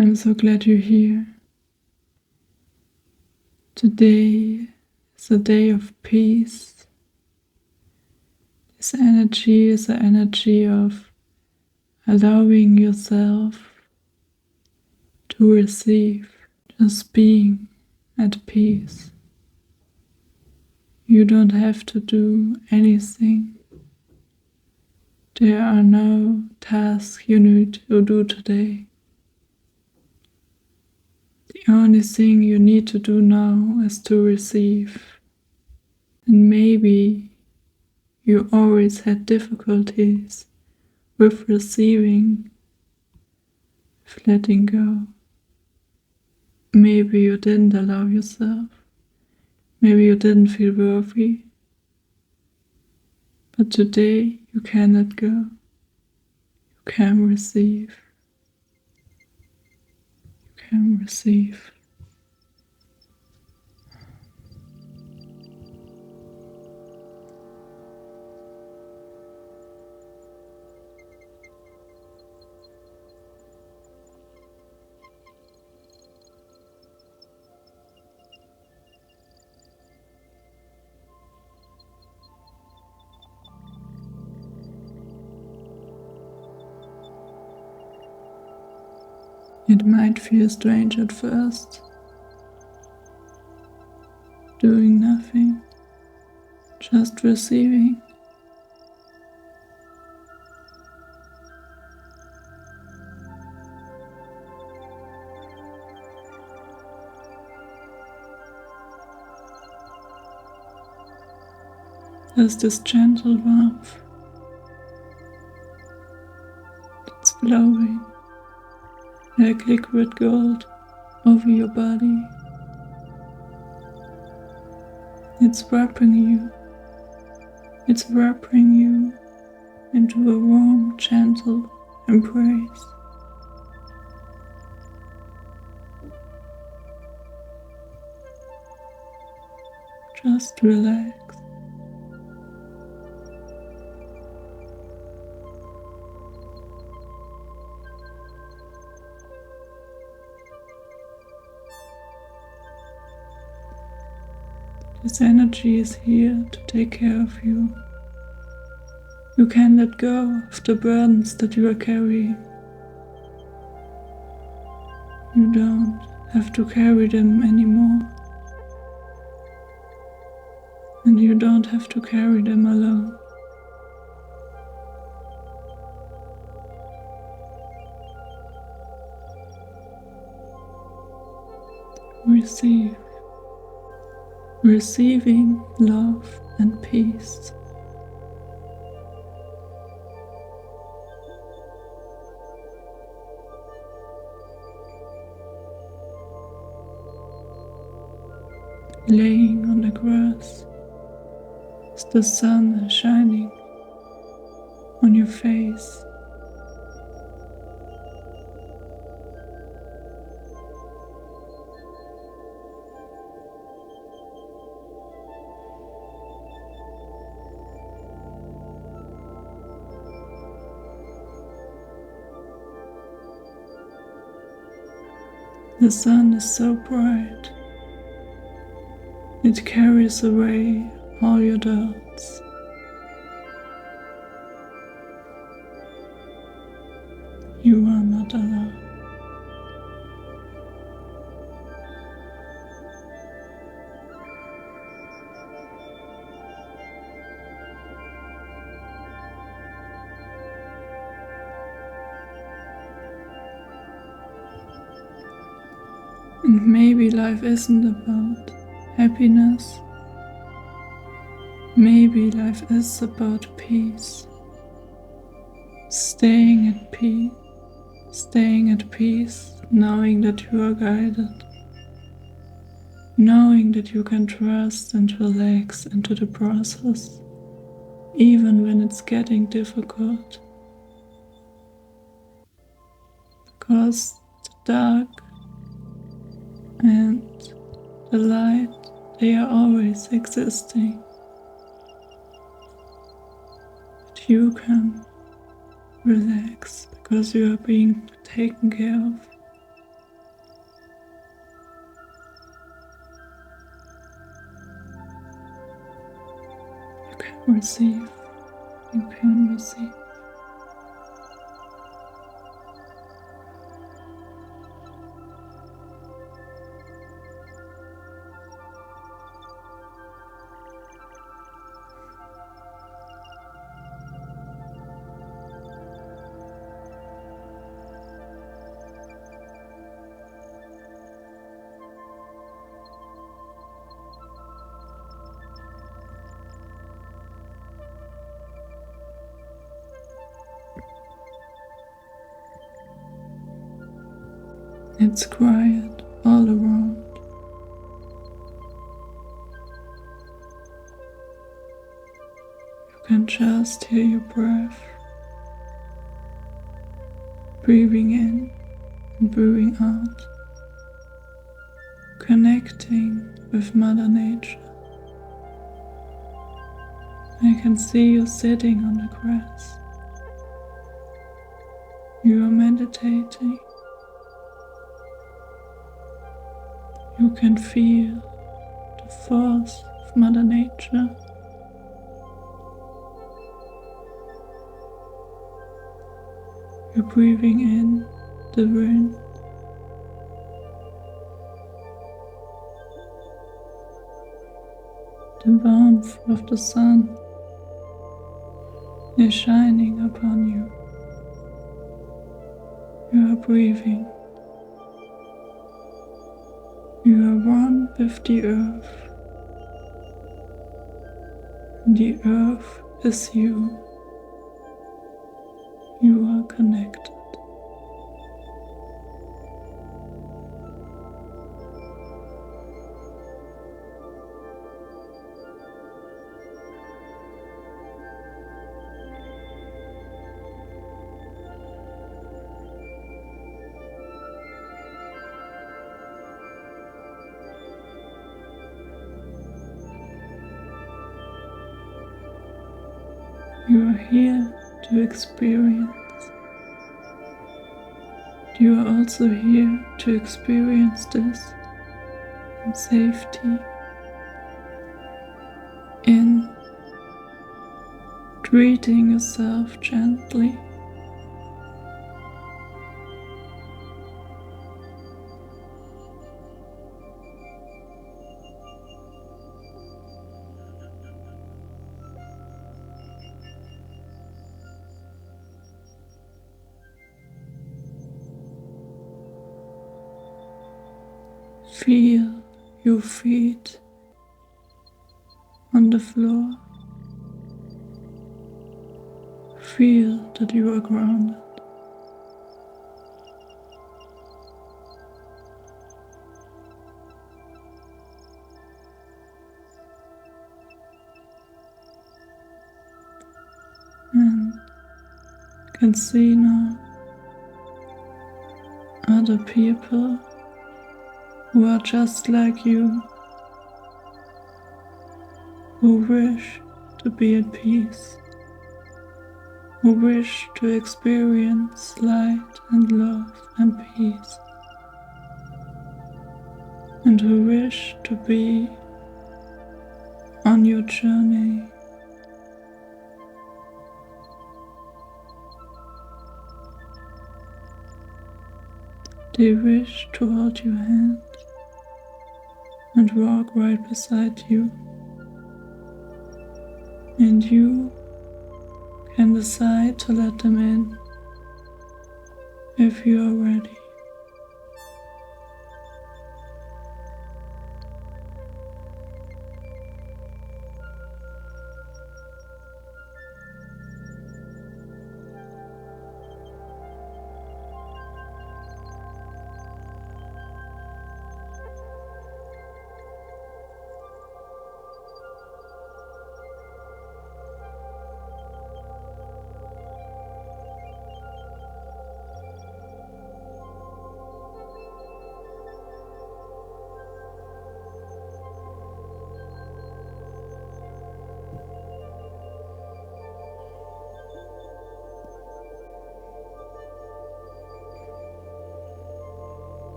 I'm so glad you're here. Today is a day of peace. This energy is the energy of allowing yourself to receive, just being at peace. You don't have to do anything. There are no tasks you need to do today. The only thing you need to do now is to receive. And maybe you always had difficulties with receiving, with letting go. Maybe you didn't allow yourself. Maybe you didn't feel worthy. But today you can let go. You can receive. You can receive. It might feel strange at first, doing nothing, just receiving. There's this gentle warmth that's flowing like liquid gold over your body. It's wrapping you into a warm, gentle embrace. Just relax. This energy is here to take care of you. You can let go of the burdens that you are carrying. You don't have to carry them anymore. And you don't have to carry them alone. Receive. Receiving love and peace. Laying on the grass as the sun is shining on your face. The sun is so bright, it carries away all your doubts. You are not alone. And maybe life isn't about happiness. Maybe life is about peace. Staying at peace, knowing that you are guided, knowing that you can trust and relax into the process, even when it's getting difficult. Because the dark and the light, they are always existing. But you can relax because you are being taken care of. receive. You can receive. It's quiet all around. You can just hear your breath, breathing in and breathing out, connecting with Mother Nature. I can see you sitting on the grass. You are meditating. You can feel the force of Mother Nature. You're breathing in the wind, the warmth of the sun is shining upon you. You are breathing. You are one with the earth. The earth is you. You are connected. You are here to experience. You are also here to experience this in safety, in treating yourself gently. Feel your feet on the floor. Feel that you are grounded. And you can see now other people who are just like you, who wish to be at peace, who wish to experience light and love and peace, and who wish to be on your journey. They wish to hold your hand and walk right beside you, and you can decide to let them in if you are ready.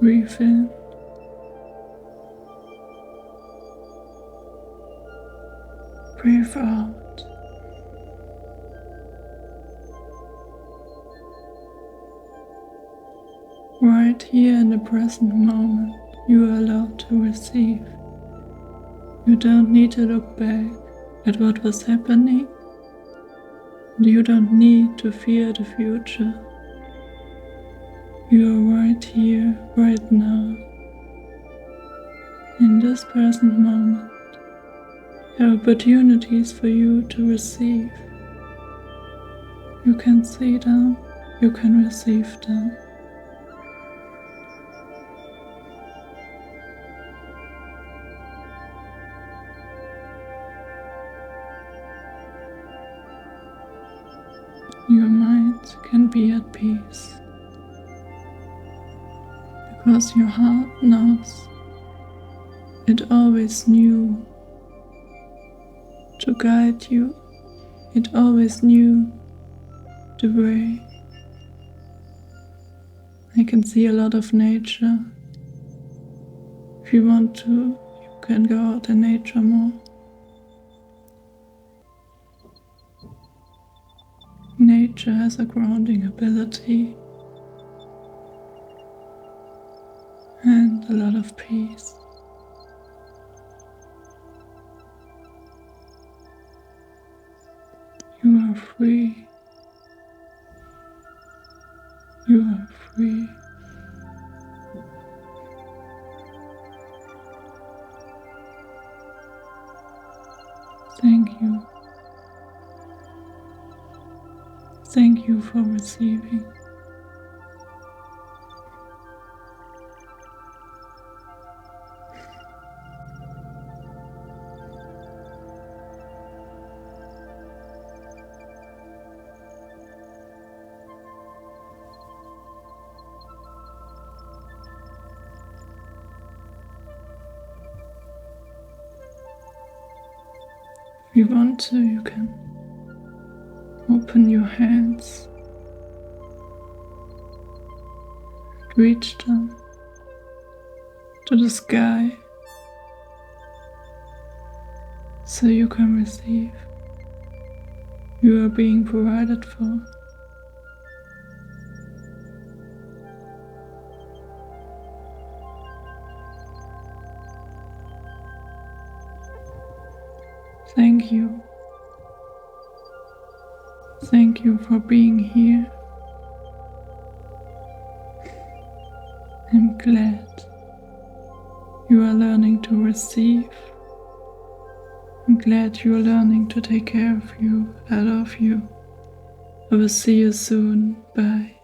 Breathe in Breathe out. Right here in the present moment, you are allowed to receive. You don't need to look back at what was happening. You don't need to fear the future. You are right here, right now. In this present moment, there are opportunities for you to receive. You can see them, you can receive them. Your mind can be at peace, because your heart knows it always knew to guide you, it always knew the way. I can see a lot of nature. If you want to, you can go out in nature more. Nature has a grounding ability and a lot of peace. You are free. You are free. Thank you. Thank you for receiving. If you want to, you can open your hands, reach them to the sky so you can receive. You are being provided for. Thank you. Thank you for being here. I'm glad you are learning to receive. I'm glad you are learning to take care of you. I love you. I will see you soon. Bye.